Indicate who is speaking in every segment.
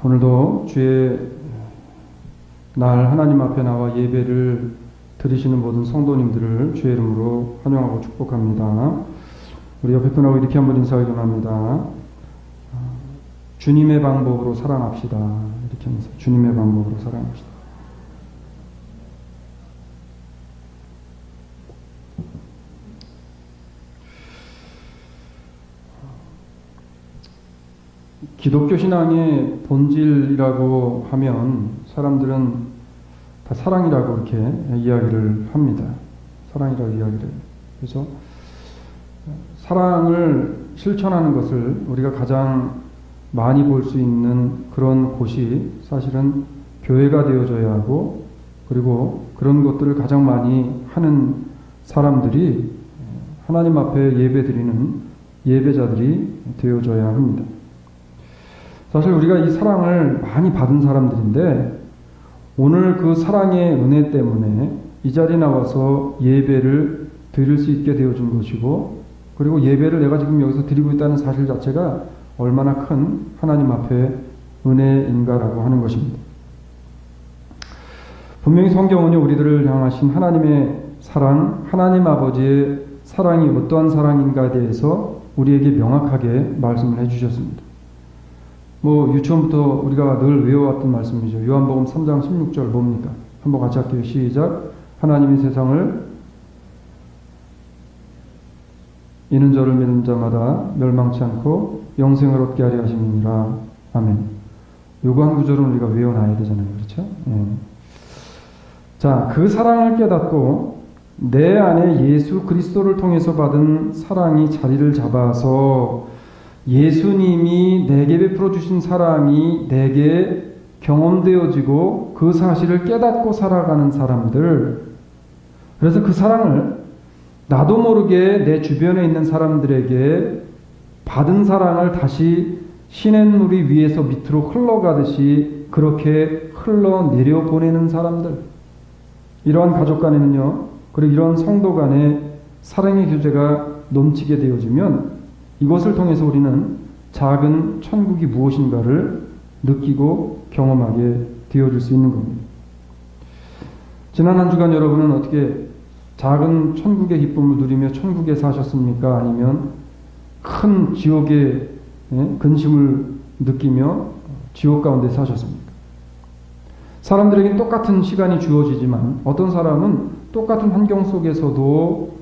Speaker 1: 오늘도 주의 날 하나님 앞에 나와 예배를 드리시는 모든 성도님들을 주의 이름으로 환영하고 축복합니다. 우리 옆에 분하고 이렇게 한번 인사를 전합니다. 주님의 방법으로 사랑합시다. 이렇게 하면서 주님의 방법으로 사랑합시다. 기독교 신앙의 본질이라고 하면 사람들은 다 사랑이라고 이렇게 이야기를 합니다. 사랑이라고 이야기를 해요. 그래서 사랑을 실천하는 것을 우리가 가장 많이 볼 수 있는 그런 곳이 사실은 교회가 되어져야 하고, 그리고 그런 것들을 가장 많이 하는 사람들이 하나님 앞에 예배드리는 예배자들이 되어져야 합니다. 사실 우리가 이 사랑을 많이 받은 사람들인데, 오늘 그 사랑의 은혜 때문에 이 자리에 나와서 예배를 드릴 수 있게 되어준 것이고, 그리고 예배를 내가 지금 여기서 드리고 있다는 사실 자체가 얼마나 큰 하나님 앞에 은혜인가라고 하는 것입니다. 분명히 성경은요, 우리들을 향하신 하나님의 사랑, 하나님 아버지의 사랑이 어떠한 사랑인가에 대해서 우리에게 명확하게 말씀을 해주셨습니다. 유치원부터 우리가 늘 외워왔던 말씀이죠. 요한복음 3장 16절 뭡니까? 한번 같이 할게요. 시작. 하나님이 세상을 이는 저를 믿는 자마다 멸망치 않고 영생을 얻게 하려 하심이니라. 아멘. 요거 한 구절은 우리가 외워놔야 되잖아요. 그렇죠? 예. 자, 그 사랑을 깨닫고 내 안에 예수 그리스도를 통해서 받은 사랑이 자리를 잡아서 예수님이 내게 베풀어 주신 사랑이 내게 경험되어지고 그 사실을 깨닫고 살아가는 사람들, 그래서 그 사랑을 나도 모르게 내 주변에 있는 사람들에게 받은 사랑을 다시 시냇물이 위에서 밑으로 흘러가듯이 그렇게 흘러내려 보내는 사람들, 이러한 가족 간에는요, 그리고 이런 성도 간에 사랑의 교제가 넘치게 되어지면 이것을 통해서 우리는 작은 천국이 무엇인가를 느끼고 경험하게 되어줄 수 있는 겁니다. 지난 한 주간 여러분은 어떻게 작은 천국의 기쁨을 누리며 천국에 사셨습니까? 아니면 큰 지옥의 근심을 느끼며 지옥 가운데 사셨습니까? 사람들에게 똑같은 시간이 주어지지만 어떤 사람은 똑같은 환경 속에서도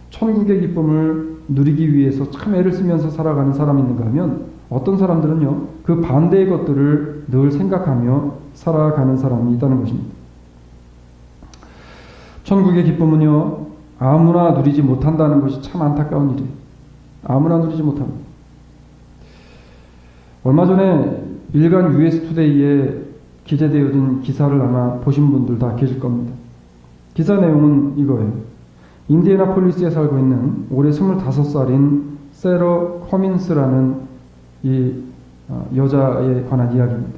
Speaker 1: 천국의 기쁨을 누리기 위해서 참 애를 쓰면서 살아가는 사람이 있는가 하면, 어떤 사람들은요, 그 반대의 것들을 늘 생각하며 살아가는 사람이 있다는 것입니다. 천국의 기쁨은요, 아무나 누리지 못한다는 것이 참 안타까운 일이에요. 아무나 누리지 못합니다. 얼마 전에 일간 US투데이에 기재되어진 기사를 아마 보신 분들 다 계실 겁니다. 기사 내용은 이거예요. 인디애나폴리스에 살고 있는 올해 25살인 세러 커민스라는 이 여자에 관한 이야기입니다.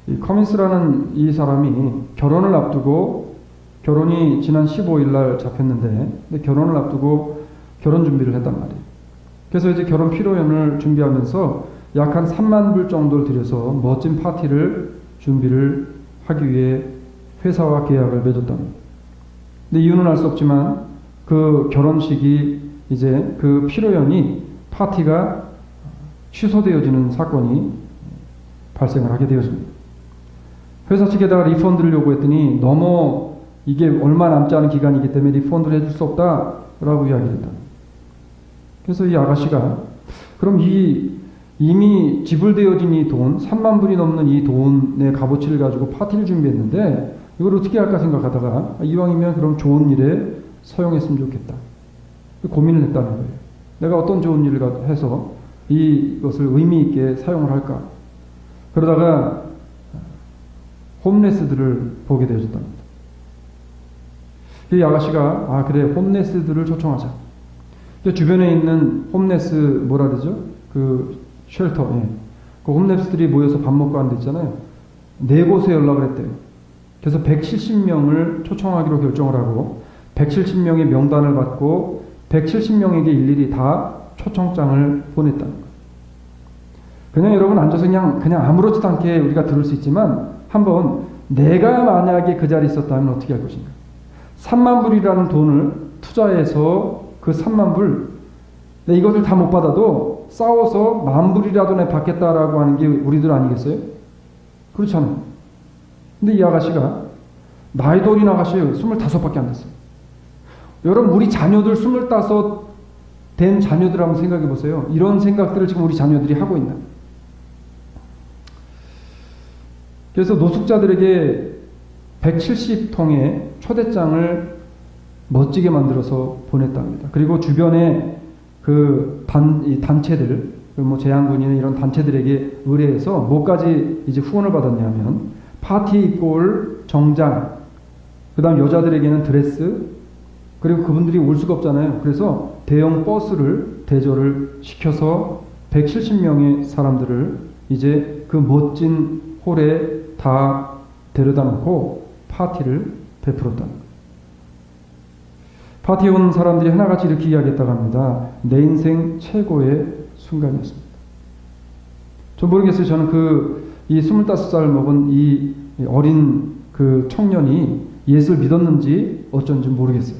Speaker 1: 이 커민스라는 이 사람이 결혼을 앞두고, 결혼이 지난 15일 날 잡혔는데, 근데 결혼을 앞두고 결혼 준비를 했단 말이에요. 그래서 이제 결혼披露宴을 준비하면서 약 한 3만 불 정도를 들여서 멋진 파티를 준비를 하기 위해 회사와 계약을 맺었답니다. 근데 이유는 알 수 없지만 그 결혼식이 이제 그披露宴이 파티가 취소되어지는 사건이 발생을 하게 되었습니다. 회사 측에다가 리펀드를 요구했더니 너무 이게 얼마 남지 않은 기간이기 때문에 리펀드를 해줄 수 없다라고 이야기를 했다. 그래서 이 아가씨가 그럼 이미 지불되어진 이 돈, 3만 불이 넘는 이 돈의 값어치를 가지고 파티를 준비했는데 이걸 어떻게 할까 생각하다가 이왕이면 그럼 좋은 일에 사용했으면 좋겠다. 고민을 했다는 거예요. 내가 어떤 좋은 일을 해서 이것을 의미 있게 사용을 할까. 그러다가 홈레스들을 보게 되어졌답니다. 이 아가씨가 그래, 홈레스들을 초청하자. 주변에 있는 홈레스 뭐라 그러죠? 그 쉘터, 그 홈레스들이 모여서 밥 먹고 하는 데 있잖아요. 4곳에 연락을 했대요. 그래서 170명을 초청하기로 결정을 하고 170명의 명단을 받고 170명에게 일일이 다 초청장을 보냈다는 거예요. 그냥 여러분 앉아서 그냥 아무렇지도 않게 우리가 들을 수 있지만 한번 내가 만약에 그 자리에 있었다면 어떻게 할 것인가? 3만 불이라는 돈을 투자해서 그 3만 불, 이것을 다 못 받아도 싸워서 10,000불이라도 내 받겠다라고 하는 게 우리들 아니겠어요? 그렇잖아요. 근데 이 아가씨가 나이도 어린 아가씨예요. 25밖에 안 됐어요. 여러분 우리 자녀들 25 된 자녀들 한번 생각해 보세요. 이런 생각들을 지금 우리 자녀들이 하고 있나? 그래서 노숙자들에게 170통의 초대장을 멋지게 만들어서 보냈답니다. 그리고 주변에 그 단체들, 뭐 재향군이나 이런 단체들에게 의뢰해서 뭐까지 이제 후원을 받았냐면 파티 입고 올 정장, 그 다음 여자들에게는 드레스, 그리고 그분들이 올 수가 없잖아요. 그래서 대형 버스를 대절을 시켜서 170명의 사람들을 이제 그 멋진 홀에 다 데려다 놓고 파티를 베풀었다는 거예요. 파티에 온 사람들이 하나같이 이렇게 이야기했다고 합니다. 내 인생 최고의 순간이었습니다. 저 모르겠어요. 저는 이 25살 먹은 이 어린 그 청년이 예수를 믿었는지 어쩐지 모르겠어요.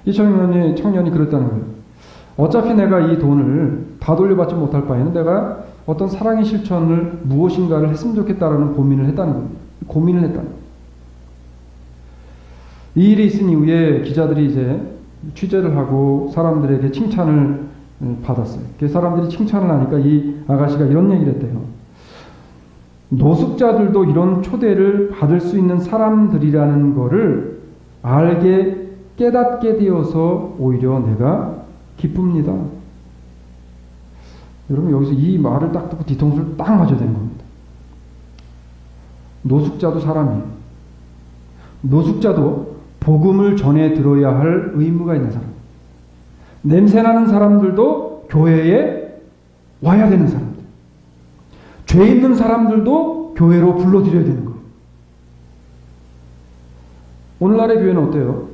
Speaker 1: 이 청년이 그랬다는 거예요. 어차피 내가 이 돈을 다 돌려받지 못할 바에는 내가 어떤 사랑의 실천을 무엇인가를 했으면 좋겠다라는 고민을 했다는 겁니다. 고민을 했다는 거예요. 이 일이 있은 이후에 기자들이 이제 취재를 하고 사람들에게 칭찬을 받았어요. 그 사람들이 칭찬을 하니까 이 아가씨가 이런 얘기를 했대요. 노숙자들도 이런 초대를 받을 수 있는 사람들이라는 거를 깨닫게 되어서 오히려 내가 기쁩니다. 여러분 여기서 이 말을 딱 듣고 뒤통수를 딱 맞아야 되는 겁니다. 노숙자도 사람이에요. 노숙자도 복음을 전해 들어야 할 의무가 있는 사람. 냄새나는 사람들도 교회에 와야 되는 사람들. 죄 있는 사람들도 교회로 불러들여야 되는 거예요. 오늘날의 교회는 어때요?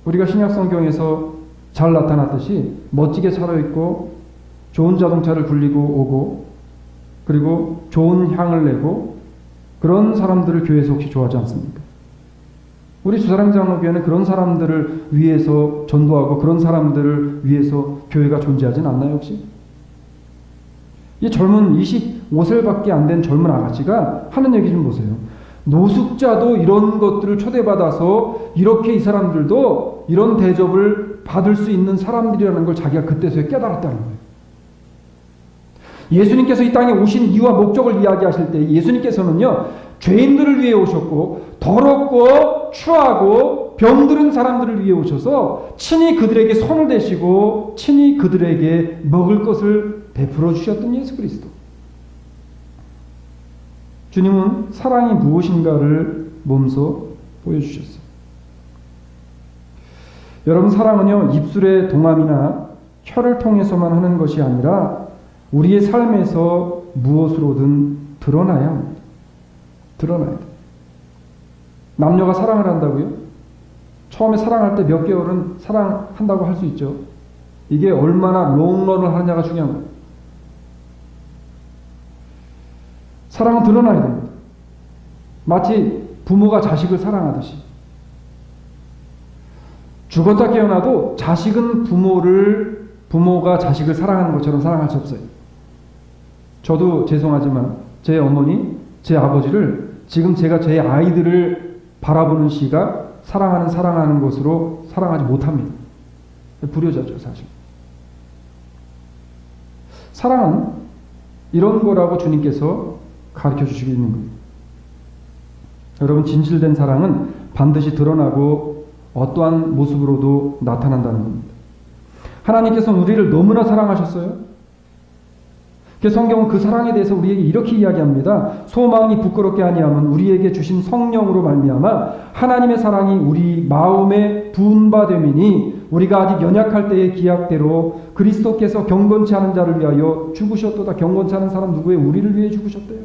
Speaker 1: 우리가 신약성경에서 잘 나타났듯이 멋지게 차려입고 좋은 자동차를 굴리고 오고 그리고 좋은 향을 내고 그런 사람들을 교회에서 혹시 좋아하지 않습니까? 우리 주사랑장로교회는 그런 사람들을 위해서 전도하고 그런 사람들을 위해서 교회가 존재하진 않나요 혹시? 이 젊은 25살밖에 안 된 젊은 아가씨가 하는 얘기 좀 보세요. 노숙자도 이런 것들을 초대받아서 이렇게 이 사람들도 이런 대접을 받을 수 있는 사람들이라는 걸 자기가 그때서야 깨달았다는 거예요. 예수님께서 이 땅에 오신 이유와 목적을 이야기하실 때 예수님께서는요, 죄인들을 위해 오셨고 더럽고 추하고 병들은 사람들을 위해 오셔서 친히 그들에게 손을 대시고 친히 그들에게 먹을 것을 베풀어 주셨던 예수 그리스도. 주님은 사랑이 무엇인가를 몸소 보여주셨어요. 여러분 사랑은요 입술의 동함이나 혀를 통해서만 하는 것이 아니라 우리의 삶에서 무엇으로든 드러나야 합니다. 드러나야 돼요. 남녀가 사랑을 한다고요? 처음에 사랑할 때 몇 개월은 사랑한다고 할 수 있죠. 이게 얼마나 롱런을 하느냐가 중요한 거예요. 사랑은 드러나야 됩니다. 마치 부모가 자식을 사랑하듯이. 죽었다 깨어나도 자식은 부모가 자식을 사랑하는 것처럼 사랑할 수 없어요. 저도 죄송하지만 제 어머니, 제 아버지를 지금 제가 제 아이들을 바라보는 시각 사랑하는 것으로 사랑하지 못합니다. 불효자죠, 사실. 사랑은 이런 거라고 주님께서 가르쳐 주시고 있는 거예요. 여러분, 진실된 사랑은 반드시 드러나고 어떠한 모습으로도 나타난다는 겁니다. 하나님께서는 우리를 너무나 사랑하셨어요. 성경은 그 사랑에 대해서 우리에게 이렇게 이야기합니다. 소망이 부끄럽게 아니하면 우리에게 주신 성령으로 말미암아 하나님의 사랑이 우리 마음에 부은 바 됨이니 우리가 아직 연약할 때의 기약대로 그리스도께서 경건치 않은 자를 위하여 죽으셨도다. 경건치 않은 사람 누구예요? 우리를 위해 죽으셨대요.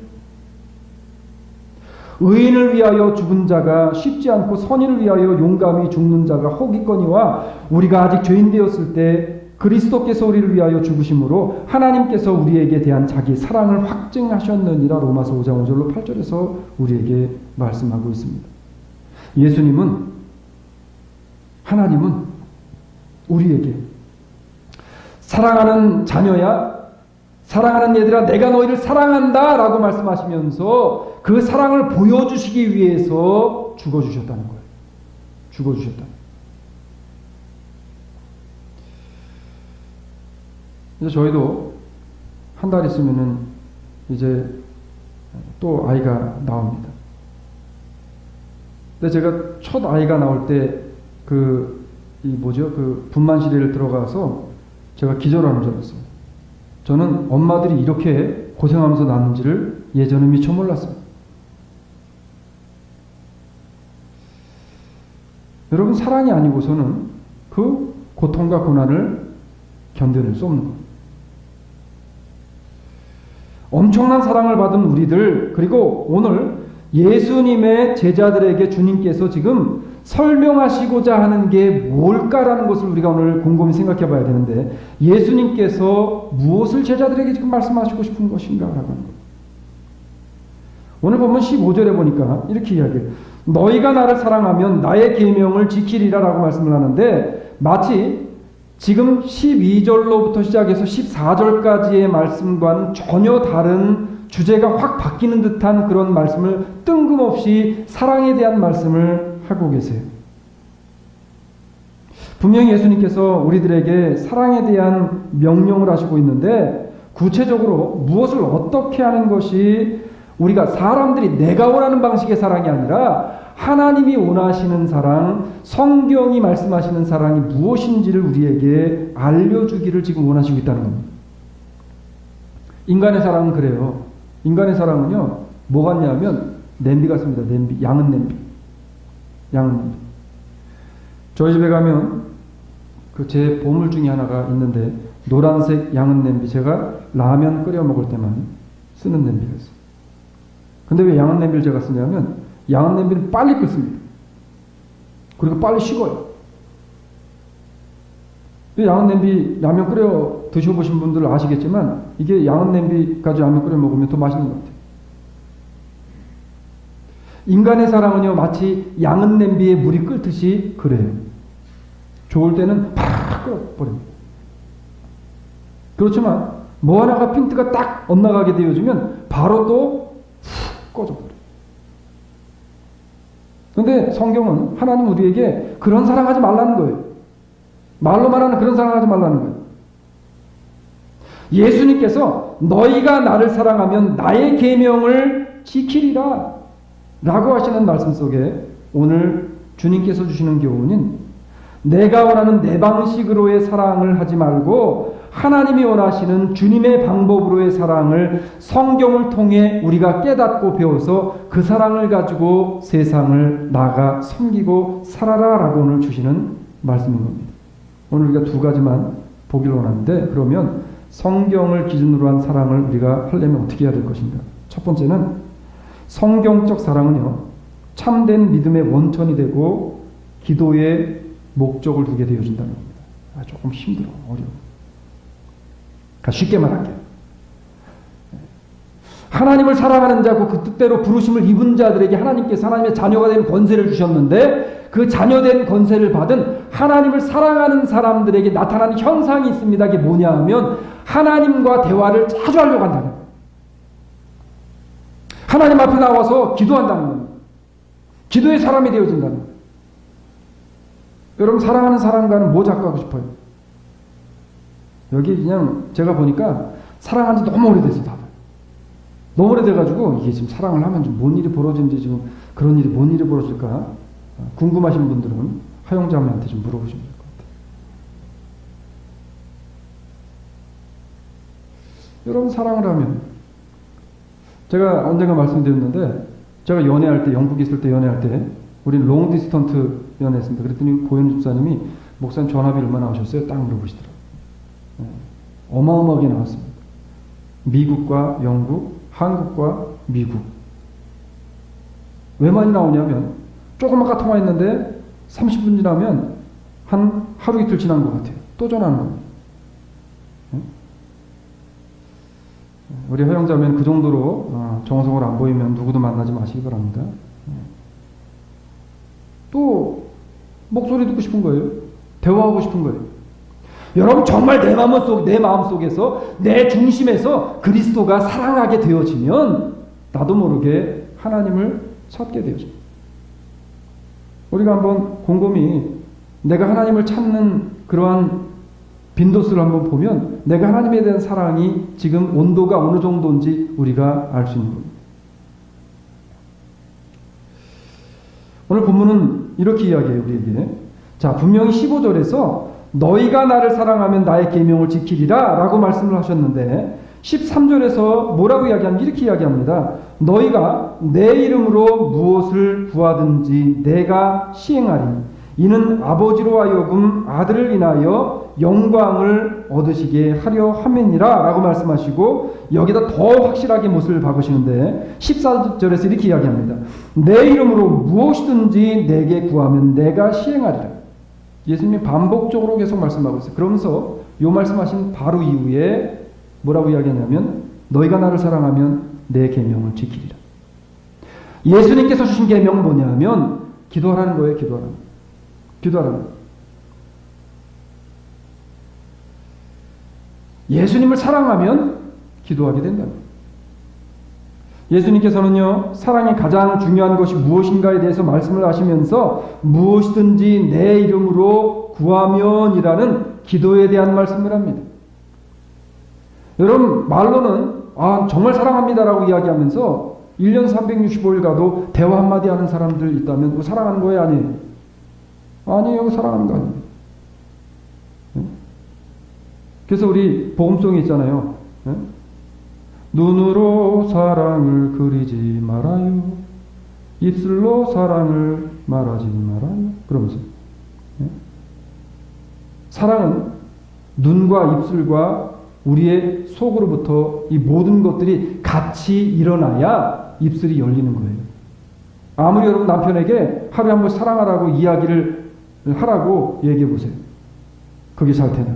Speaker 1: 의인을 위하여 죽은 자가 쉽지 않고 선인을 위하여 용감히 죽는 자가 혹 있거니와 우리가 아직 죄인 되었을 때 그리스도께서 우리를 위하여 죽으심으로 하나님께서 우리에게 대한 자기 사랑을 확증하셨느니라. 로마서 5장 5절로 8절에서 우리에게 말씀하고 있습니다. 예수님은, 하나님은 우리에게 사랑하는 자녀야, 사랑하는 얘들아, 내가 너희를 사랑한다 라고 말씀하시면서 그 사랑을 보여주시기 위해서 죽어주셨다는 거예요. 죽어주셨다. 이제 저희도 한 달 있으면은 이제 또 아이가 나옵니다. 근데 제가 첫 아이가 나올 때 그 분만실에 들어가서 제가 기절하는 줄 알았어요. 저는 엄마들이 이렇게 고생하면서 낳는지를 예전에 미처 몰랐어요. 여러분, 사랑이 아니고서는 그 고통과 고난을 견뎌낼 수 없는 거예요. 엄청난 사랑을 받은 우리들, 그리고 오늘 예수님의 제자들에게 주님께서 지금 설명하시고자 하는 게 뭘까라는 것을 우리가 오늘 곰곰이 생각해 봐야 되는데, 예수님께서 무엇을 제자들에게 지금 말씀하시고 싶은 것인가 라고 하는 거예요. 오늘 보면 15절에 보니까 이렇게 이야기해요. 너희가 나를 사랑하면 나의 계명을 지키리라 라고 말씀을 하는데, 마치 지금 12절로부터 시작해서 14절까지의 말씀과는 전혀 다른 주제가 확 바뀌는 듯한 그런 말씀을 뜬금없이 사랑에 대한 말씀을 하고 계세요. 분명히 예수님께서 우리들에게 사랑에 대한 명령을 하시고 있는데, 구체적으로 무엇을 어떻게 하는 것이, 우리가 사람들이 내가 원하는 방식의 사랑이 아니라 하나님이 원하시는 사랑, 성경이 말씀하시는 사랑이 무엇인지를 우리에게 알려주기를 지금 원하시고 있다는 겁니다. 인간의 사랑은 그래요. 인간의 사랑은요, 뭐 같냐면 냄비 같습니다. 냄비, 양은 냄비. 양은 냄비. 저희 집에 가면 그 제 보물 중에 하나가 있는데, 노란색 양은 냄비, 제가 라면 끓여 먹을 때만 쓰는 냄비가 있어요. 근데 왜 양은 냄비를 제가 쓰냐면, 양은 냄비는 빨리 끓습니다. 그리고 빨리 식어요. 양은 냄비 라면 끓여 드셔보신 분들 아시겠지만, 이게 양은 냄비 가지고 라면 끓여 먹으면 더 맛있는 것 같아요. 인간의 사랑은요, 마치 양은 냄비에 물이 끓듯이 그래요. 좋을 때는 팍 끓여버립니다. 그렇지만 뭐 하나가 핀트가 딱 엇나가게 되어지면 바로 또 훅 꺼져버려요. 그런데 성경은, 하나님 우리에게 그런 사랑하지 말라는 거예요. 말로만 하는 그런 사랑하지 말라는 거예요. 예수님께서 너희가 나를 사랑하면 나의 계명을 지키리라 라고 하시는 말씀 속에 오늘 주님께서 주시는 교훈인, 내가 원하는 내 방식으로의 사랑을 하지 말고 하나님이 원하시는 주님의 방법으로의 사랑을 성경을 통해 우리가 깨닫고 배워서 그 사랑을 가지고 세상을 나가 섬기고 살아라 라고 오늘 주시는 말씀인 겁니다. 오늘 우리가 두 가지만 보기를 원하는데, 그러면 성경을 기준으로 한 사랑을 우리가 하려면 어떻게 해야 될 것인가? 첫 번째는, 성경적 사랑은요, 참된 믿음의 원천이 되고 기도의 목적을 두게 되어진다는 겁니다. 조금 힘들어, 어려워. 쉽게 말할게요. 하나님을 사랑하는 자고 그 뜻대로 부르심을 입은 자들에게 하나님께서 하나님의 자녀가 된 권세를 주셨는데, 그 자녀된 권세를 받은 하나님을 사랑하는 사람들에게 나타나는 현상이 있습니다. 이게 뭐냐 하면, 하나님과 대화를 자주 하려고 한다는 거예요. 하나님 앞에 나와서 기도한다는 거예요. 기도의 사람이 되어진다는 거예요. 여러분, 사랑하는 사람과는 뭐 자꾸 하고 싶어요? 여기 그냥 제가 보니까 사랑한 지 너무 오래됐어요, 다들. 너무 오래돼가지고 이게 지금 사랑을 하면 좀 뭔 일이 벌어지는지, 지금 그런 일이 뭔 일이 벌어질까 궁금하신 분들은 하용자매한테 좀 물어보시면 될 것 같아요. 여러분, 사랑을 하면, 제가 언젠가 말씀드렸는데, 제가 연애할 때, 영국에 있을 때 연애할 때, 우리는 롱 디스턴트 연애했습니다. 그랬더니 고현주 집사님이, 목사님 전화비 얼마나 오셨어요? 딱 물어보시더라고요. 어마어마하게 나왔습니다. 미국과 영국, 한국과 미국. 왜 많이 나오냐면, 조그맣게 통화했는데 30분 지나면 한 하루 이틀 지난 것 같아요. 또 전화하는 겁니다. 우리 허영자면 그 정도로 정성으로 안 보이면 누구도 만나지 마시기 바랍니다. 또 목소리 듣고 싶은 거예요. 대화하고 싶은 거예요. 여러분 정말 내 마음 속에서 내 중심에서 그리스도가 사랑하게 되어지면 나도 모르게 하나님을 찾게 되어집니다. 우리가 한번 곰곰이 내가 하나님을 찾는 그러한 빈도수를 한번 보면 내가 하나님에 대한 사랑이 지금 온도가 어느 정도인지 우리가 알 수 있는 겁니다. 오늘 본문은 이렇게 이야기해요, 우리에게. 자, 분명히 15절에서 너희가 나를 사랑하면 나의 계명을 지키리라 라고 말씀을 하셨는데 13절에서 뭐라고 이야기하면 이렇게 이야기합니다. 너희가 내 이름으로 무엇을 구하든지 내가 시행하리. 이는 아버지로 하여금 아들을 인하여 영광을 얻으시게 하려 함이니라 라고 말씀하시고 여기다 더 확실하게 못을 박으시는데 14절에서 이렇게 이야기합니다. 내 이름으로 무엇이든지 내게 구하면 내가 시행하리라. 예수님이 반복적으로 계속 말씀하고 있어요. 그러면서 이 말씀하신 바로 이후에 뭐라고 이야기하냐면 너희가 나를 사랑하면 내 계명을 지키리라. 예수님께서 주신 계명은 뭐냐면 기도하라는 거예요. 기도하라는 거예요. 예수님을 사랑하면 기도하게 된다는 거예요. 예수님께서는요, 사랑의 가장 중요한 것이 무엇인가에 대해서 말씀을 하시면서 무엇이든지 내 이름으로 구하면이라는 기도에 대한 말씀을 합니다. 여러분, 말로는 정말 사랑합니다라고 이야기하면서 1년 365일 가도 대화 한마디 하는 사람들 있다면 사랑하는 거예요? 아니에요? 아니에요. 사랑하는 거 아니에요. 그래서 우리 복음송이 있잖아요. 눈으로 사랑을 그리지 말아요. 입술로 사랑을 말하지 말아요. 그러면서 사랑은 눈과 입술과 우리의 속으로부터 이 모든 것들이 같이 일어나야 입술이 열리는 거예요. 아무리 여러분 남편에게 하루에 한 번 사랑하라고 이야기를 하라고 얘기해 보세요. 그게 잘 되나?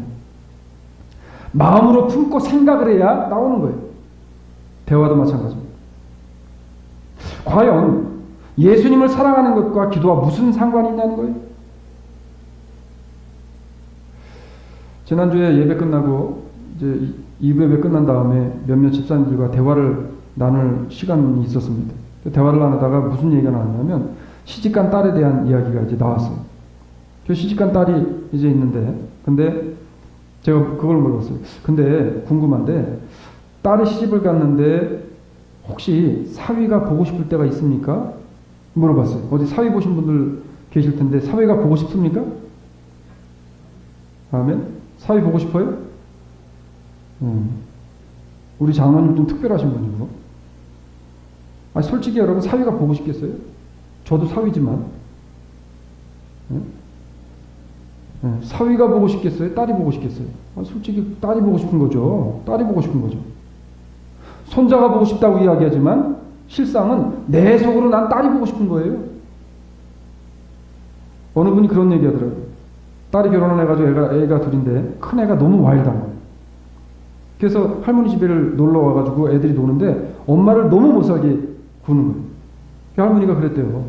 Speaker 1: 마음으로 품고 생각을 해야 나오는 거예요. 대화도 마찬가지입니다. 과연 예수님을 사랑하는 것과 기도와 무슨 상관이 있냐는 거예요? 지난주에 예배 끝나고 이제 2부 예배 끝난 다음에 몇몇 집사님들과 대화를 나눌 시간이 있었습니다. 대화를 나누다가 무슨 얘기가 나왔냐면 시집간 딸에 대한 이야기가 이제 나왔어요. 그 시집간 딸이 이제 있는데 근데 제가 그걸 물어봤어요. 근데 궁금한데 딸이 시집을 갔는데 혹시 사위가 보고 싶을 때가 있습니까? 물어봤어요. 어디 사위 보신 분들 계실 텐데 사위가 보고 싶습니까? 아멘. 사위 보고 싶어요? 우리 장모님 좀 특별하신 분이고. 솔직히 여러분 사위가 보고 싶겠어요? 저도 사위지만. 사위가 보고 싶겠어요? 딸이 보고 싶겠어요? 솔직히 딸이 보고 싶은 거죠. 딸이 보고 싶은 거죠. 손자가 보고 싶다고 이야기하지만 실상은 내 속으로 난 딸이 보고 싶은 거예요. 어느 분이 그런 얘기 하더라고요. 딸이 결혼을 해가지고 애가 둘인데 큰 애가 너무 와일드한 거예요. 그래서 할머니 집에 놀러 와가지고 애들이 노는데 엄마를 너무 못살게 구는 거예요. 할머니가 그랬대요.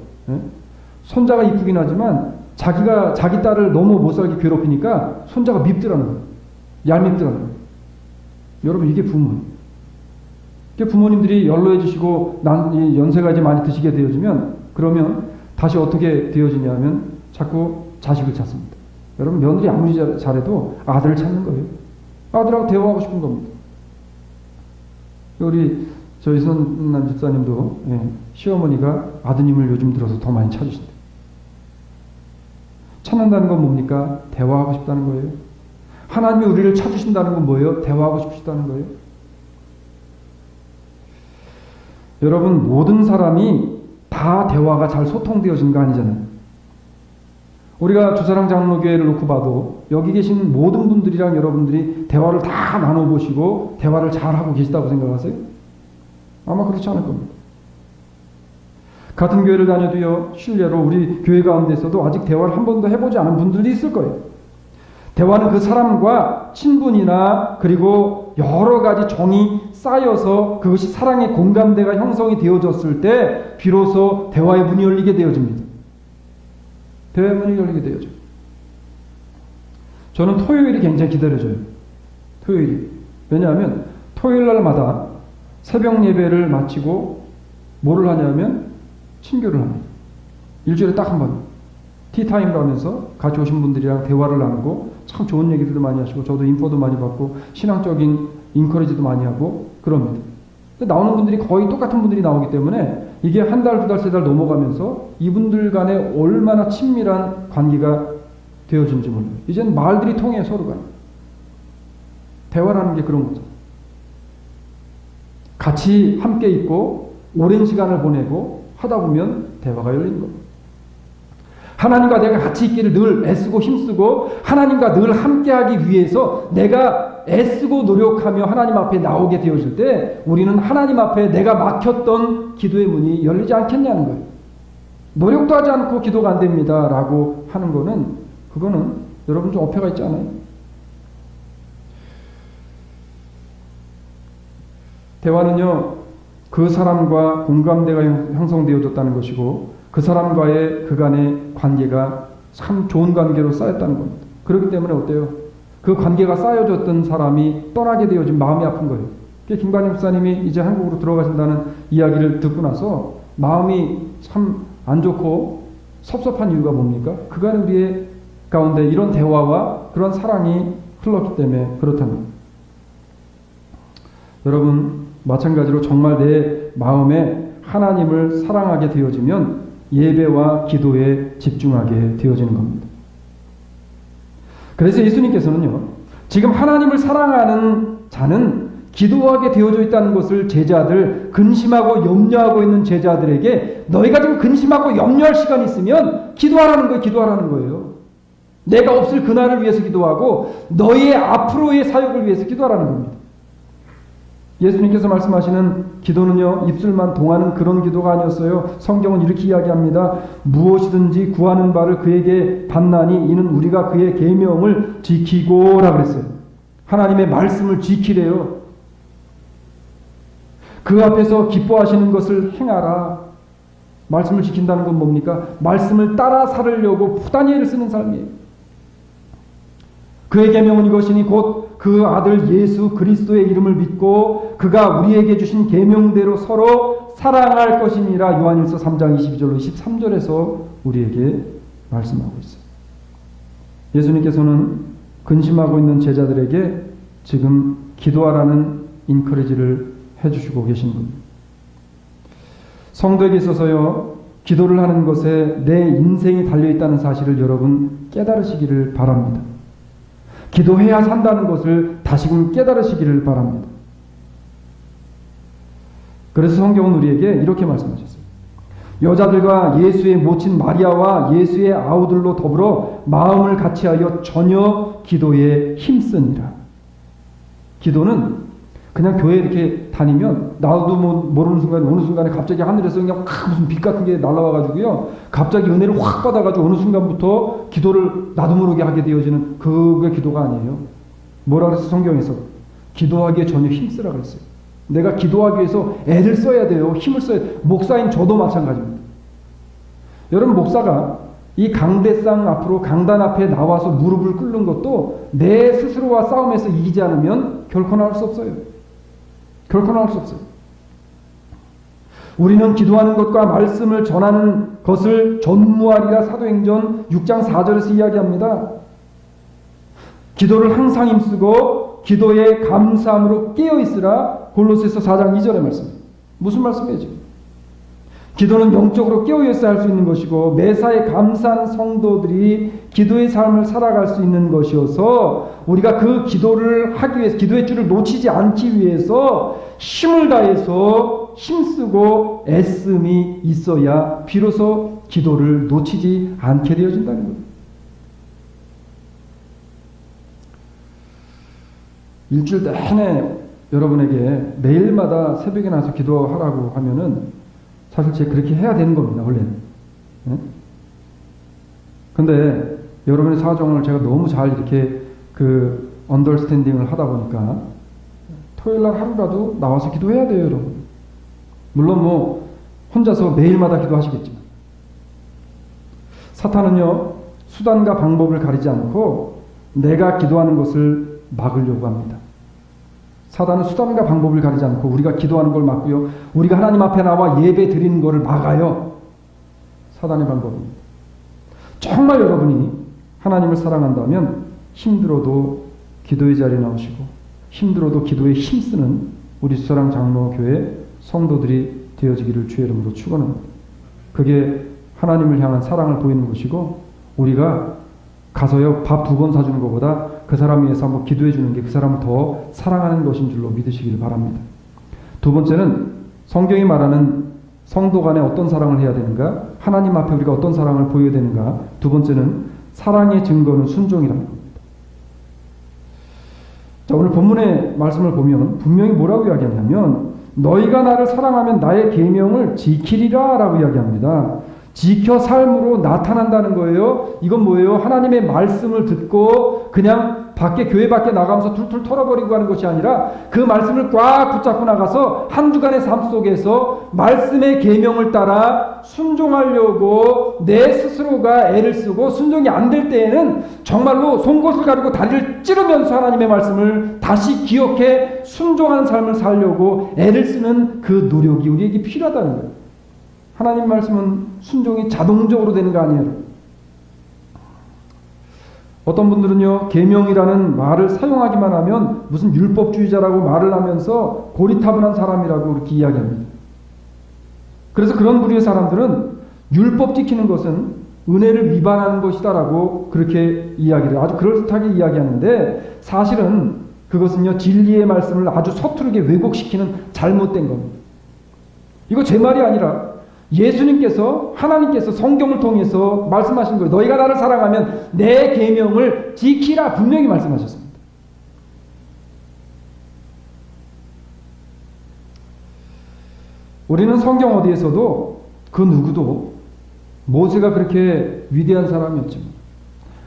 Speaker 1: 손자가 이쁘긴 하지만 자기 딸을 너무 못살게 괴롭히니까 손자가 밉더라는 거예요. 얄밉더라는 거예요. 여러분 이게 부모예요. 부모님들이 연로해지시고 연세가 이제 많이 드시게 되어지면 그러면 다시 어떻게 되어지냐면 자꾸 자식을 찾습니다. 여러분 며느리 아무리 잘해도 아들을 찾는 거예요. 아들하고 대화하고 싶은 겁니다. 우리 저희 선남 집사님도 시어머니가 아드님을 요즘 들어서 더 많이 찾으신대요. 찾는다는 건 뭡니까? 대화하고 싶다는 거예요. 하나님이 우리를 찾으신다는 건 뭐예요? 대화하고 싶으시다는 거예요. 여러분 모든 사람이 다 대화가 잘 소통되어진 거 아니잖아요. 우리가 주사랑 장로교회를 놓고 봐도 여기 계신 모든 분들이랑 여러분들이 대화를 다 나눠보시고 대화를 잘하고 계시다고 생각하세요? 아마 그렇지 않을 겁니다. 같은 교회를 다녀도요, 실례로 우리 교회 가운데서도 아직 대화를 한 번도 해보지 않은 분들이 있을 거예요. 대화는 그 사람과 친분이나 그리고 여러 가지 정이 쌓여서 그것이 사랑의 공감대가 형성이 되어졌을 때 비로소 대화의 문이 열리게 되어집니다. 대화의 문이 열리게 되어져요. 저는 토요일이 굉장히 기다려져요. 토요일이. 왜냐하면 토요일 날마다 새벽 예배를 마치고 뭐를 하냐면 친교를 합니다. 일주일에 딱 한 번. 티타임을 하면서 같이 오신 분들이랑 대화를 나누고 참 좋은 얘기들도 많이 하시고 저도 인포도 많이 받고 신앙적인 인커리지도 많이 하고 그럽니다. 근데 나오는 분들이 거의 똑같은 분들이 나오기 때문에 이게 한 달, 두 달, 세 달 넘어가면서 이분들 간에 얼마나 친밀한 관계가 되어진지 몰라요. 이제는 말들이 통해 서로가. 대화라는 게 그런 거죠. 같이 함께 있고 오랜 시간을 보내고 하다 보면 대화가 열리는 겁니다. 하나님과 내가 같이 있기를 늘 애쓰고 힘쓰고 하나님과 늘 함께하기 위해서 내가 애쓰고 노력하며 하나님 앞에 나오게 되어질 때 우리는 하나님 앞에 내가 막혔던 기도의 문이 열리지 않겠냐는 거예요. 노력도 하지 않고 기도가 안 됩니다 라고 하는 거는 그거는 여러분 좀 어폐가 있지 않아요? 대화는요 그 사람과 공감대가 형성되어졌다는 것이고 그 사람과의 그간의 관계가 참 좋은 관계로 쌓였다는 겁니다. 그렇기 때문에 어때요? 그 관계가 쌓여졌던 사람이 떠나게 되어진 마음이 아픈 거예요. 김관임 목사님이 이제 한국으로 들어가신다는 이야기를 듣고 나서 마음이 참 안 좋고 섭섭한 이유가 뭡니까? 그간 우리의 가운데 이런 대화와 그런 사랑이 흘렀기 때문에 그렇다는 겁니다. 여러분 마찬가지로 정말 내 마음에 하나님을 사랑하게 되어지면 예배와 기도에 집중하게 되어지는 겁니다. 그래서 예수님께서는요, 지금 하나님을 사랑하는 자는 기도하게 되어져 있다는 것을 제자들, 근심하고 염려하고 있는 제자들에게 너희가 지금 근심하고 염려할 시간이 있으면 기도하라는 거예요. 기도하라는 거예요. 내가 없을 그날을 위해서 기도하고 너희의 앞으로의 사역을 위해서 기도하라는 겁니다. 예수님께서 말씀하시는 기도는요, 입술만 동하는 그런 기도가 아니었어요. 성경은 이렇게 이야기합니다. 무엇이든지 구하는 바를 그에게 받나니 이는 우리가 그의 계명을 지키고라 그랬어요. 하나님의 말씀을 지키래요. 그 앞에서 기뻐하시는 것을 행하라. 말씀을 지킨다는 건 뭡니까? 말씀을 따라 살으려고 부단히 애를 쓰는 삶이에요. 그의 계명은 이것이니 곧 그 아들 예수 그리스도의 이름을 믿고 그가 우리에게 주신 계명대로 서로 사랑할 것이니라. 요한일서 3장 22절로 23절에서 우리에게 말씀하고 있어요. 예수님께서는 근심하고 있는 제자들에게 지금 기도하라는 인커리지를 해주시고 계신 겁니다. 성도에게 있어서요, 기도를 하는 것에 내 인생이 달려있다는 사실을 여러분 깨달으시기를 바랍니다. 기도해야 산다는 것을 다시금 깨달으시기를 바랍니다. 그래서 성경은 우리에게 이렇게 말씀하셨어요. 여자들과 예수의 모친 마리아와 예수의 아우들로 더불어 마음을 같이하여 전혀 기도에 힘쓰니라. 기도는 그냥 교회 이렇게 다니면 나도 모르는 순간에 어느 순간에 갑자기 하늘에서 그냥 무슨 빛 같은 게 날아와가지고요, 갑자기 은혜를 확 받아가지고 어느 순간부터 기도를 나도 모르게 하게 되어지는 그게 기도가 아니에요. 뭐라 그랬어? 성경에서 기도하기에 전혀 힘쓰라 그랬어요. 내가 기도하기 위해서 애를 써야 돼요. 힘을 써야 돼요. 목사인 저도 마찬가지입니다. 여러분, 목사가 이 강대상 앞으로 강단 앞에 나와서 무릎을 꿇는 것도 내 스스로와 싸움에서 이기지 않으면 결코 나올 수 없어요. 결코 나올 수 없어요. 우리는 기도하는 것과 말씀을 전하는 것을 전무하리라. 사도행전 6장 4절에서 이야기합니다. 기도를 항상 힘쓰고 기도에 감사함으로 깨어있으라. 골로새서 4장 2절의 말씀. 무슨 말씀이에요 지금? 기도는 영적으로 깨어있어야 할 수 있는 것이고 매사에 감사한 성도들이 기도의 삶을 살아갈 수 있는 것이어서 우리가 그 기도를 하기 위해서, 기도의 줄을 놓치지 않기 위해서 힘을 다해서 힘쓰고 애씀이 있어야 비로소 기도를 놓치지 않게 되어진다는 겁니다. 일주일 내내 여러분에게 매일마다 새벽에 나와서 기도하라고 하면은 사실 제가 그렇게 해야 되는 겁니다, 원래는. 네? 근데 여러분의 사정을 제가 너무 잘 이렇게 언더스탠딩을 하다 보니까 토요일날 하루라도 나와서 기도해야 돼요, 여러분. 물론 뭐 혼자서 매일마다 기도하시겠지만 사탄은요 수단과 방법을 가리지 않고 내가 기도하는 것을 막으려고 합니다. 사단은 수단과 방법을 가리지 않고 우리가 기도하는 걸 막고요, 우리가 하나님 앞에 나와 예배 드리는 것을 막아요. 사단의 방법입니다. 정말 여러분이 하나님을 사랑한다면 힘들어도 기도의 자리에 나오시고 힘들어도 기도에 힘쓰는 우리 수사랑 장로교회 성도들이 되어지기를 주의 이름으로 축원합니다. 그게 하나님을 향한 사랑을 보이는 것이고, 우리가 가서요 밥 2번 사주는 것보다 그 사람 위해서 한번 기도해 주는 게 그 사람을 더 사랑하는 것인 줄로 믿으시길 바랍니다. 두 번째는 성경이 말하는 성도 간에 어떤 사랑을 해야 되는가, 하나님 앞에 우리가 어떤 사랑을 보여야 되는가. 두 번째는 사랑의 증거는 순종이라는 겁니다. 자, 오늘 본문의 말씀을 보면 분명히 뭐라고 이야기하냐면 너희가 나를 사랑하면 나의 계명을 지키리라 라고 이야기합니다. 지켜 삶으로 나타난다는 거예요. 이건 뭐예요? 하나님의 말씀을 듣고 그냥 밖에 교회 밖에 나가면서 툴툴 털어버리고 가는 것이 아니라 그 말씀을 꽉 붙잡고 나가서 한 주간의 삶 속에서 말씀의 계명을 따라 순종하려고 내 스스로가 애를 쓰고, 순종이 안 될 때에는 정말로 송곳을 가지고 다리를 찌르면서 하나님의 말씀을 다시 기억해 순종하는 삶을 살려고 애를 쓰는 그 노력이 우리에게 필요하다는 거예요. 하나님 말씀은 순종이 자동적으로 되는 거 아니에요. 어떤 분들은요 계명이라는 말을 사용하기만 하면 무슨 율법주의자라고 말을 하면서 고리타분한 사람이라고 이렇게 이야기합니다. 그래서 그런 부류의 사람들은 율법 지키는 것은 은혜를 위반하는 것이다라고 그렇게 이야기를 아주 그럴듯하게 이야기하는데, 사실은 그것은요 진리의 말씀을 아주 서투르게 왜곡시키는 잘못된 겁니다. 이거 제 말이 아니라 예수님께서, 하나님께서 성경을 통해서 말씀하신 거예요. 너희가 나를 사랑하면 내 계명을 지키라 분명히 말씀하셨습니다. 우리는 성경 어디에서도 그 누구도 모세가 그렇게 위대한 사람이었지만,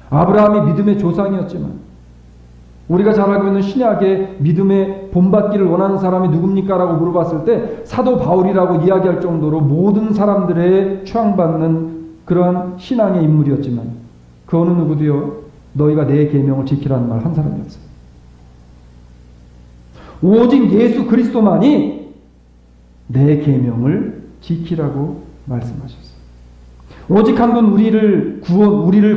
Speaker 1: 아브라함이 믿음의 조상이었지만, 우리가 잘 알고 있는 신약의 믿음의 본받기를 원하는 사람이 누굽니까? 라고 물어봤을 때 사도 바울이라고 이야기할 정도로 모든 사람들의 추앙받는 그러한 신앙의 인물이었지만, 그 어느 누구도요 너희가 내 계명을 지키라는 말 한 사람이 없어요. 오직 예수 그리스도만이 내 계명을 지키라고 말씀하셨어요. 오직 한 분 우리를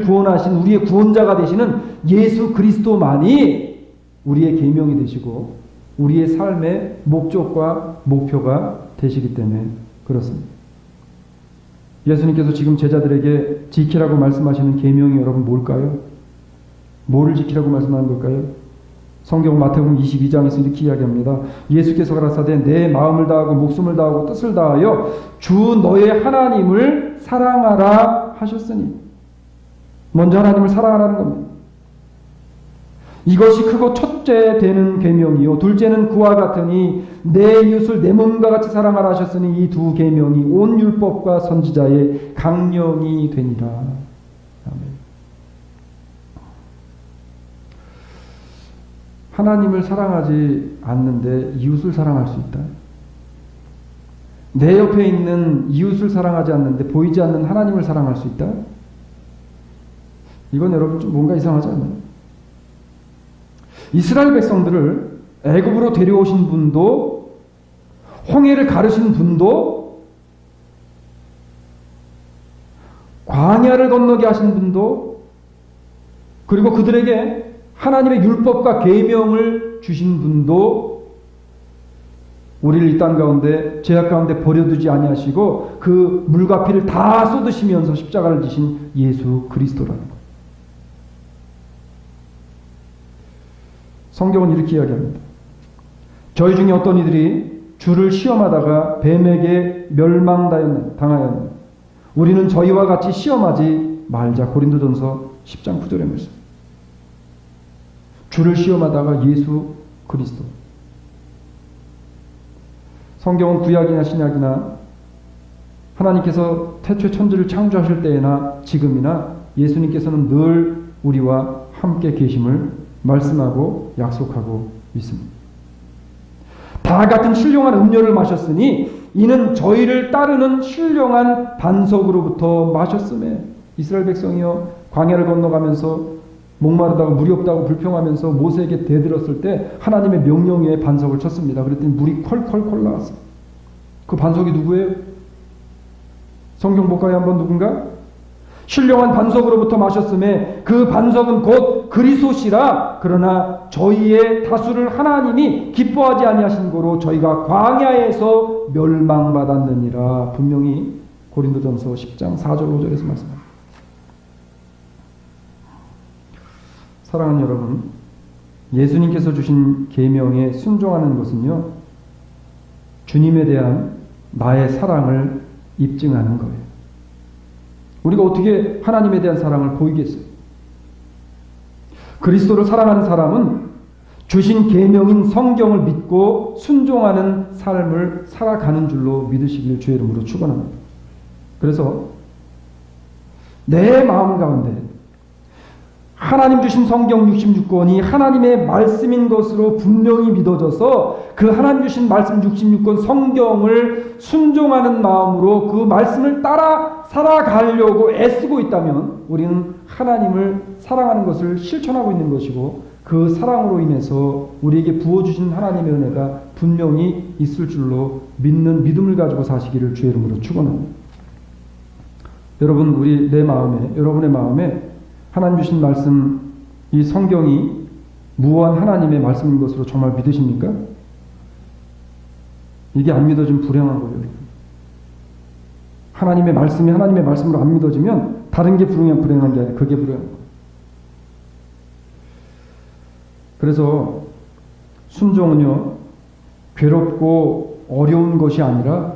Speaker 1: 구원하신 우리의 구원자가 되시는 예수 그리스도만이 우리의 계명이 되시고 우리의 삶의 목적과 목표가 되시기 때문에 그렇습니다. 예수님께서 지금 제자들에게 지키라고 말씀하시는 계명이 여러분 뭘까요? 뭐를 지키라고 말씀하는 걸까요? 성경 마태복음 22장에서 이렇게 이야기합니다. 예수께서 가라사대 내 마음을 다하고 목숨을 다하고 뜻을 다하여 주 너의 하나님을 사랑하라 하셨으니, 먼저 하나님을 사랑하라는 겁니다. 이것이 크고 첫째 되는 계명이요 둘째는 그와 같으니 내 이웃을 내 몸과 같이 사랑하라 하셨으니 이 두 계명이 온 율법과 선지자의 강령이 되니라. 아멘. 하나님을 사랑하지 않는데 이웃을 사랑할 수 있다. 내 옆에 있는 이웃을 사랑하지 않는데 보이지 않는 하나님을 사랑할 수 있다. 이건 여러분 좀 뭔가 이상하지 않나요? 이스라엘 백성들을 애굽으로 데려오신 분도, 홍해를 가르신 분도, 광야를 건너게 하신 분도, 그리고 그들에게 하나님의 율법과 계명을 주신 분도 우리를 이 땅 가운데 죄악 가운데 버려두지 아니하시고 그 물과 피를 다 쏟으시면서 십자가를 지신 예수 그리스도라는 것. 성경은 이렇게 이야기합니다. 저희 중에 어떤 이들이 주를 시험하다가 뱀에게 멸망당하였느냐. 우리는 저희와 같이 시험하지 말자. 고린도전서 10장 9절의 말씀. 주를 시험하다가 예수 그리스도. 성경은 구약이나 신약이나 하나님께서 태초에 천지를 창조하실 때나 지금이나 예수님께서는 늘 우리와 함께 계심을 말씀하고 약속하고 있습니다. 다 같은 신령한 음료를 마셨으니 이는 저희를 따르는 신령한 반석으로부터 마셨음에. 이스라엘 백성이요 광야를 건너가면서 목마르다고 물이 없다고 불평하면서 모세에게 대들었을 때 하나님의 명령에 반석을 쳤습니다. 그랬더니 물이 콸콸콸 나왔어요. 그 반석이 누구예요? 성경 볼까요? 한번 누군가? 신령한 반석으로부터 마셨음에 그 반석은 곧 그리스도시라. 그러나 저희의 다수를 하나님이 기뻐하지 아니하신 고로 저희가 광야에서 멸망받았느니라. 분명히 고린도전서 10장 4절 5절에서 말씀합니다. 사랑하는 여러분, 예수님께서 주신 계명에 순종하는 것은요, 주님에 대한 나의 사랑을 입증하는 거예요. 우리가 어떻게 하나님에 대한 사랑을 보이겠어요? 그리스도를 사랑하는 사람은 주신 계명인 성경을 믿고 순종하는 삶을 살아가는 줄로 믿으시길 주의 이름으로 축원합니다. 그래서 내 마음 가운데 하나님 주신 성경 66권이 하나님의 말씀인 것으로 분명히 믿어져서 그 하나님 주신 말씀 66권 성경을 순종하는 마음으로 그 말씀을 따라 살아가려고 애쓰고 있다면 우리는 하나님을 사랑하는 것을 실천하고 있는 것이고 그 사랑으로 인해서 우리에게 부어주신 하나님의 은혜가 분명히 있을 줄로 믿는 믿음을 가지고 사시기를 주의 이름으로 축원합니다. 여러분, 여러분의 마음에 하나님 주신 말씀, 이 성경이 무한 하나님의 말씀인 것으로 정말 믿으십니까? 이게 안 믿어지면 불행한 거예요. 하나님의 말씀이 하나님의 말씀으로 안 믿어지면 다른 게 불행한 게 아니라 그게 불행한 거예요. 그래서 순종은요, 괴롭고 어려운 것이 아니라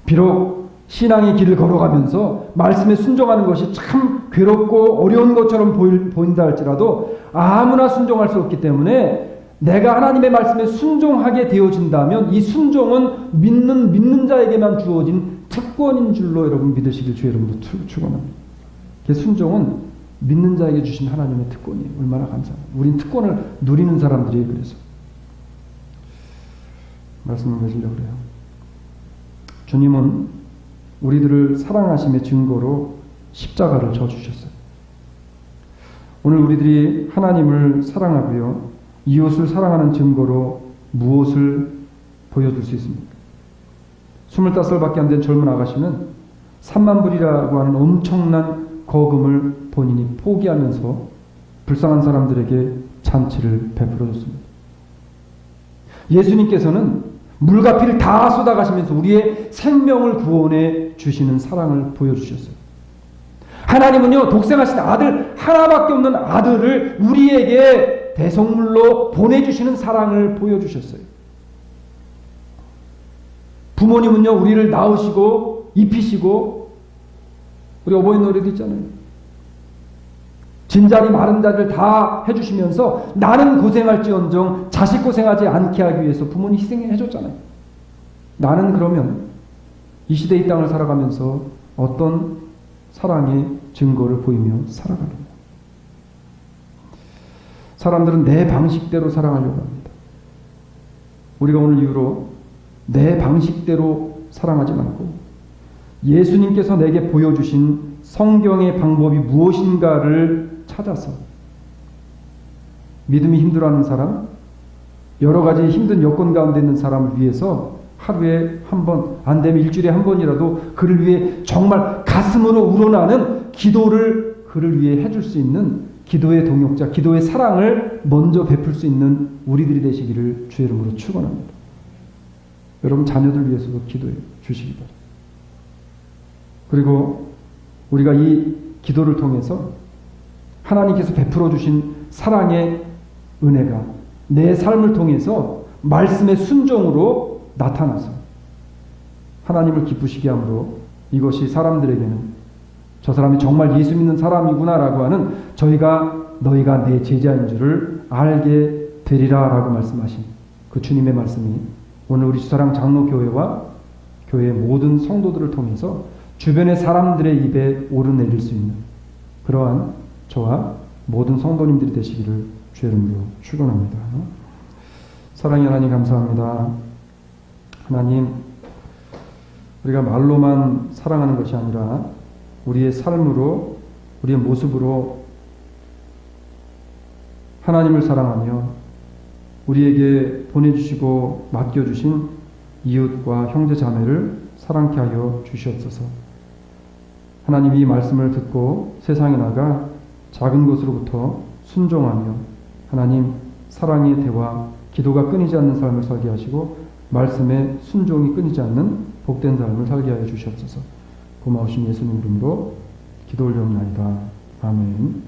Speaker 1: 비록 신앙의 길을 걸어가면서 말씀에 순종하는 것이 참 괴롭고 어려운 것처럼 보인다 할지라도 아무나 순종할 수 없기 때문에 내가 하나님의 말씀에 순종하게 되어진다면 이 순종은 믿는 자에게만 주어진 특권인 줄로 여러분 믿으시길 주의 이름으로 축원합니다. 그 순종은 믿는 자에게 주신 하나님의 특권이에요. 얼마나 감사합니다. 우린 특권을 누리는 사람들이에요. 그래서 말씀을 맺으려고 그래요. 주님은 우리들을 사랑하심의 증거로 십자가를 져주셨어요. 오늘 우리들이 하나님을 사랑하고요, 이웃을 사랑하는 증거로 무엇을 보여줄 수 있습니까? 25살밖에 안 된 젊은 아가씨는 3만 불이라고 하는 엄청난 거금을 본인이 포기하면서 불쌍한 사람들에게 잔치를 베풀어줬습니다. 예수님께서는 물과 피를 다 쏟아가시면서 우리의 생명을 구원해 주시는 사랑을 보여주셨어요. 하나님은요, 독생하신 아들, 하나밖에 없는 아들을 우리에게 대성물로 보내주시는 사랑을 보여주셨어요. 부모님은요, 우리를 낳으시고 입히시고, 우리 어버이노래도 있잖아요. 진자리 마른 자를 다 해주시면서 나는 고생할지언정 자식 고생하지 않게 하기 위해서 부모님 희생해줬잖아요. 나는 그러면 이 시대 이 땅을 살아가면서 어떤 사랑의 증거를 보이며 살아갑니다. 사람들은 내 방식대로 사랑하려고 합니다. 우리가 오늘 이후로 내 방식대로 사랑하지 말고 예수님께서 내게 보여주신 성경의 방법이 무엇인가를 찾아서 믿음이 힘들어하는 사람, 여러 가지 힘든 여건 가운데 있는 사람을 위해서 하루에 한 번, 안 되면 일주일에 한 번이라도 그를 위해 정말 가슴으로 우러나는 기도를 그를 위해 해줄 수 있는 기도의 동역자, 기도의 사랑을 먼저 베풀 수 있는 우리들이 되시기를 주의 이름으로 축원합니다. 여러분 자녀들 위해서도 기도해 주시기 바랍니다. 그리고 우리가 이 기도를 통해서 하나님께서 베풀어 주신 사랑의 은혜가 내 삶을 통해서 말씀의 순종으로 나타나서 하나님을 기쁘시게 함으로 이것이 사람들에게는 저 사람이 정말 예수 믿는 사람이구나라고 하는 너희가 내 제자인 줄을 알게 되리라 라고 말씀하신 그 주님의 말씀이 오늘 우리 주사랑 장로교회와 교회의 모든 성도들을 통해서 주변의 사람들의 입에 오르내릴 수 있는 그러한 저와 모든 성도님들이 되시기를 주의 이름으로 축원합니다. 사랑의 하나님 감사합니다. 하나님, 우리가 말로만 사랑하는 것이 아니라 우리의 삶으로, 우리의 모습으로 하나님을 사랑하며 우리에게 보내주시고 맡겨주신 이웃과 형제 자매를 사랑케 하여 주시옵소서. 하나님, 이 말씀을 듣고 세상에 나가 작은 것으로부터 순종하며 하나님 사랑의 대화, 기도가 끊이지 않는 삶을 살게 하시고 말씀에 순종이 끊이지 않는 복된 삶을 살게 하여 주시옵소서. 고마우신 예수님 이름으로 기도 올려옵나이다. 아멘.